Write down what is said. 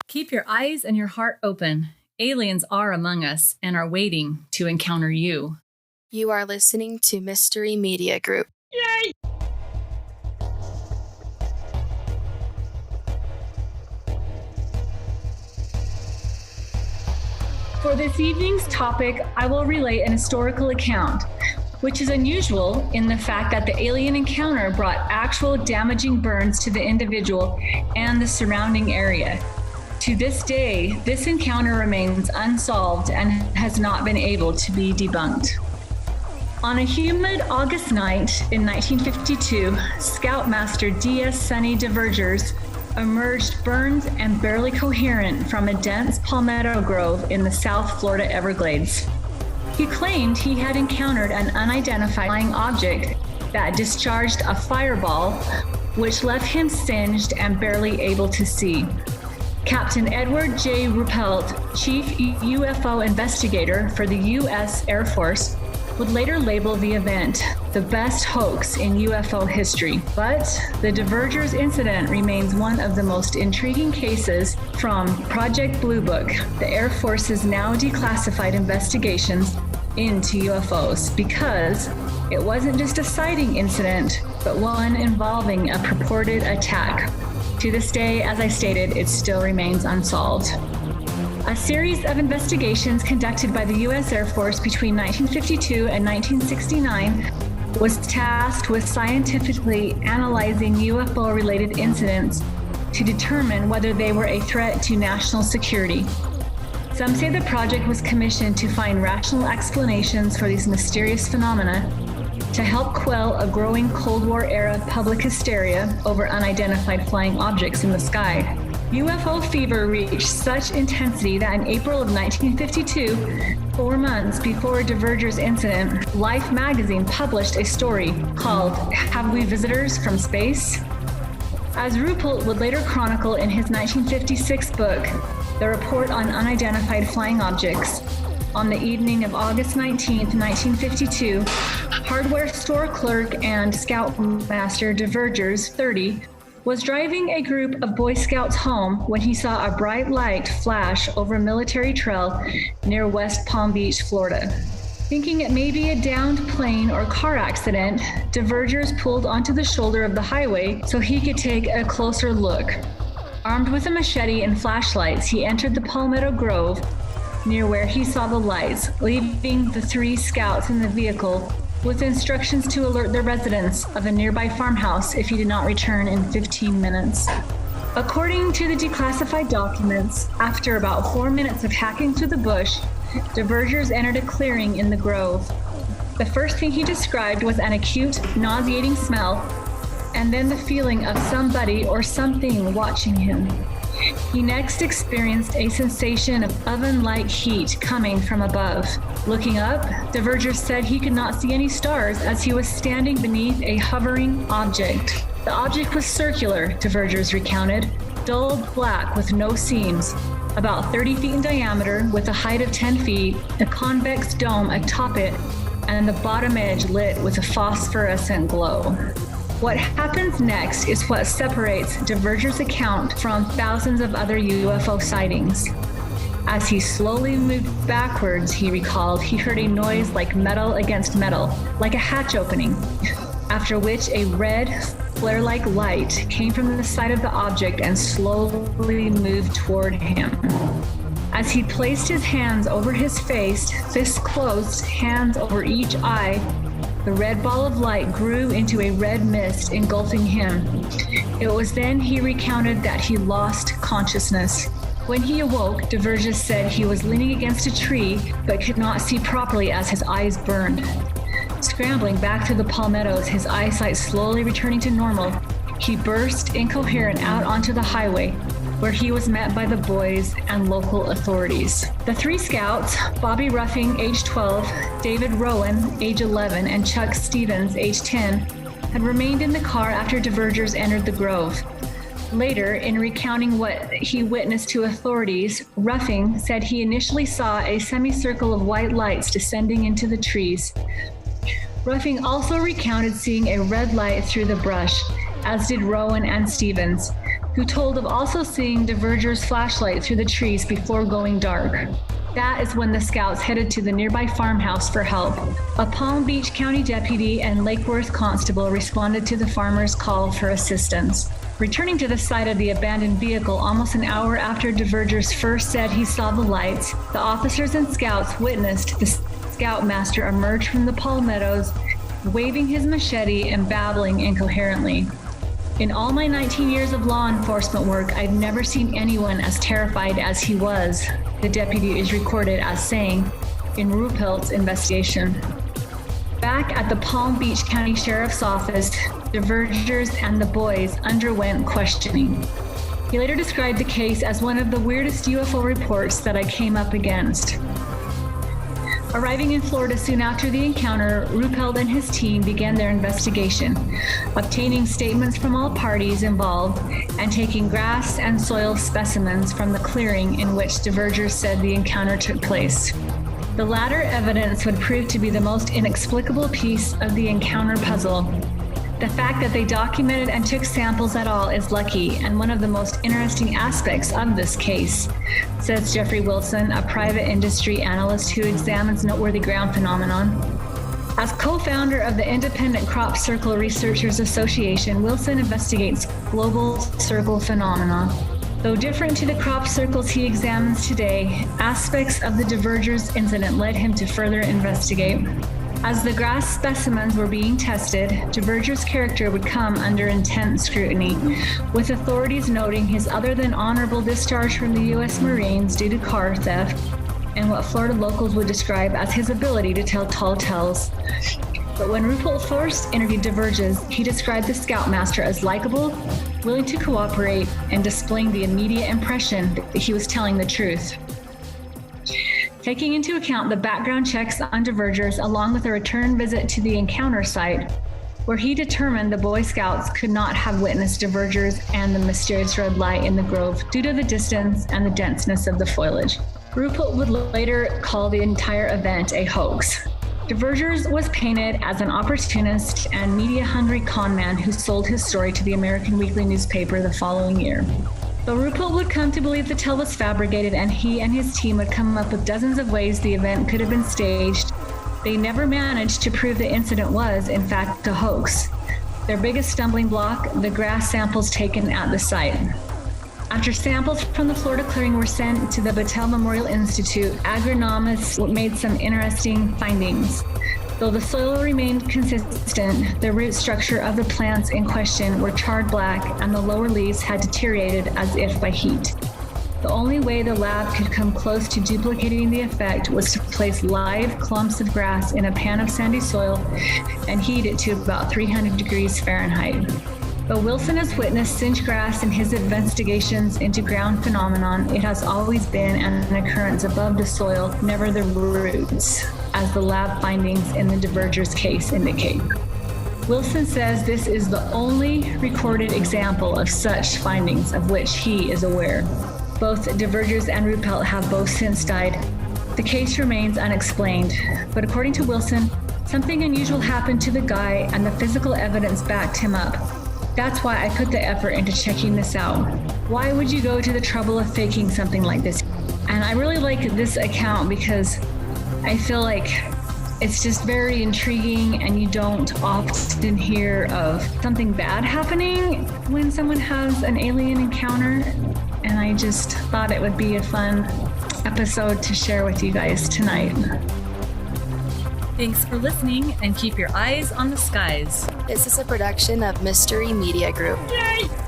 Keep your eyes and your heart open. Aliens are among us and are waiting to encounter you. You are listening to Mystery Media Group. Yay! For this evening's topic, I will relay an historical account, which is unusual in the fact that the alien encounter brought actual damaging burns to the individual and the surrounding area. To this day, this encounter remains unsolved and has not been able to be debunked. On a humid August night in 1952, Scoutmaster D.S. Sonny Divergers emerged burned and barely coherent from a dense palmetto grove in the South Florida Everglades. He claimed he had encountered an unidentified flying object that discharged a fireball, which left him singed and barely able to see. Captain Edward J. Ruppelt, chief UFO investigator for the U.S. Air Force, would later label the event the best hoax in UFO history. But the Divergers incident remains one of the most intriguing cases from Project Blue Book, the Air Force's now declassified investigations into UFOs, because it wasn't just a sighting incident, but one involving a purported attack. To this day, as I stated, it still remains unsolved. A series of investigations conducted by the U.S. Air Force between 1952 and 1969 was tasked with scientifically analyzing UFO-related incidents to determine whether they were a threat to national security. Some say the project was commissioned to find rational explanations for these mysterious phenomena to help quell a growing Cold War-era public hysteria over unidentified flying objects in the sky. UFO fever reached such intensity that in April of 1952, 4 months before Diverger's incident, Life magazine published a story called "Have We Visitors from Space?" As Ruppelt would later chronicle in his 1956 book, The Report on Unidentified Flying Objects, on the evening of August 19, 1952, hardware store clerk and Scoutmaster Divergers, 30, was driving a group of Boy Scouts home when he saw a bright light flash over a military trail near West Palm Beach, Florida. Thinking it may be a downed plane or car accident, Divergers pulled onto the shoulder of the highway so he could take a closer look. Armed with a machete and flashlights, he entered the Palmetto Grove near where he saw the lights, leaving the 3 scouts in the vehicle with instructions to alert the residents of a nearby farmhouse if he did not return in 15 minutes. According to the declassified documents, after about 4 minutes of hacking through the bush, Divergers entered a clearing in the grove. The first thing he described was an acute, nauseating smell, and then the feeling of somebody or something watching him. He next experienced a sensation of oven-like heat coming from above. Looking up, Divergers said he could not see any stars as he was standing beneath a hovering object. The object was circular, Divergers recounted, dull black with no seams, about 30 feet in diameter with a height of 10 feet, a convex dome atop it, and the bottom edge lit with a phosphorescent glow. What happens next is what separates Diverger's account from thousands of other UFO sightings. As he slowly moved backwards, he recalled, he heard a noise like metal against metal, like a hatch opening, after which a red, flare-like light came from the side of the object and slowly moved toward him. As he placed his hands over his face, fists closed, hands over each eye, the red ball of light grew into a red mist engulfing him. It was then he recounted that he lost consciousness. When he awoke, Divergers said he was leaning against a tree but could not see properly as his eyes burned. Scrambling back through the palmettos, his eyesight slowly returning to normal, he burst incoherent out onto the highway, where he was met by the boys and local authorities. The 3 scouts, Bobby Ruffing, age 12, David Rowan, age 11, and Chuck Stevens, age 10, had remained in the car after Divergers entered the grove. Later, in recounting what he witnessed to authorities, Ruffing said he initially saw a semicircle of white lights descending into the trees. Ruffing also recounted seeing a red light through the brush, as did Rowan and Stevens, who told of also seeing divergers' flashlight through the trees before going dark. That is when the scouts headed to the nearby farmhouse for help. A Palm Beach County deputy and Lake Worth constable responded to the farmer's call for assistance. Returning to the site of the abandoned vehicle almost an hour after Divergers first said he saw the lights, the officers and scouts witnessed the scoutmaster emerge from the palmettos, waving his machete and babbling incoherently. In all my 19 years of law enforcement work, I've never seen anyone as terrified as he was, the deputy is recorded as saying in Ruppelt's investigation. Back at the Palm Beach County Sheriff's Office, Divergers and the boys underwent questioning. He later described the case as one of the weirdest UFO reports that I came up against. Arriving in Florida soon after the encounter, Ruppelt and his team began their investigation, obtaining statements from all parties involved and taking grass and soil specimens from the clearing in which Divergers said the encounter took place. The latter evidence would prove to be the most inexplicable piece of the encounter puzzle. The fact that they documented and took samples at all is lucky and one of the most interesting aspects of this case, says Jeffrey Wilson, a private industry analyst who examines noteworthy ground phenomenon. As co-founder of the Independent Crop Circle Researchers Association, Wilson investigates global circle phenomena. Though different to the crop circles he examines today, aspects of the Divergers incident led him to further investigate. As the grass specimens were being tested, Diverger's character would come under intense scrutiny, with authorities noting his other than honorable discharge from the U.S. Marines due to car theft, and what Florida locals would describe as his ability to tell tall tales. But when Ruppelt first interviewed Divergers, he described the scoutmaster as likable, willing to cooperate, and displaying the immediate impression that he was telling the truth. Taking into account the background checks on Divergers, along with a return visit to the encounter site, where he determined the Boy Scouts could not have witnessed Divergers and the mysterious red light in the grove due to the distance and the denseness of the foliage. Ruppelt would later call the entire event a hoax. Divergers was painted as an opportunist and media-hungry conman who sold his story to the American Weekly newspaper the following year. Though Ruppelt would come to believe the tale was fabricated and he and his team would come up with dozens of ways the event could have been staged, they never managed to prove the incident was, in fact, a hoax. Their biggest stumbling block, the grass samples taken at the site. After samples from the Florida clearing were sent to the Battelle Memorial Institute, agronomists made some interesting findings. Though the soil remained consistent, the root structure of the plants in question were charred black and the lower leaves had deteriorated as if by heat. The only way the lab could come close to duplicating the effect was to place live clumps of grass in a pan of sandy soil and heat it to about 300 degrees Fahrenheit. Though Wilson has witnessed singed grass in his investigations into ground phenomenon, it has always been an occurrence above the soil, never the roots, as the lab findings in the Divergers case indicate. Wilson says this is the only recorded example of such findings of which he is aware. Both Divergers and Ruppelt have both since died. The case remains unexplained, but according to Wilson, something unusual happened to the guy and the physical evidence backed him up. That's why I put the effort into checking this out. Why would you go to the trouble of faking something like this? And I really like this account because I feel like it's just very intriguing and you don't often hear of something bad happening when someone has an alien encounter. And I just thought it would be a fun episode to share with you guys tonight. Thanks for listening and keep your eyes on the skies. This is a production of Mystery Media Group. Yay!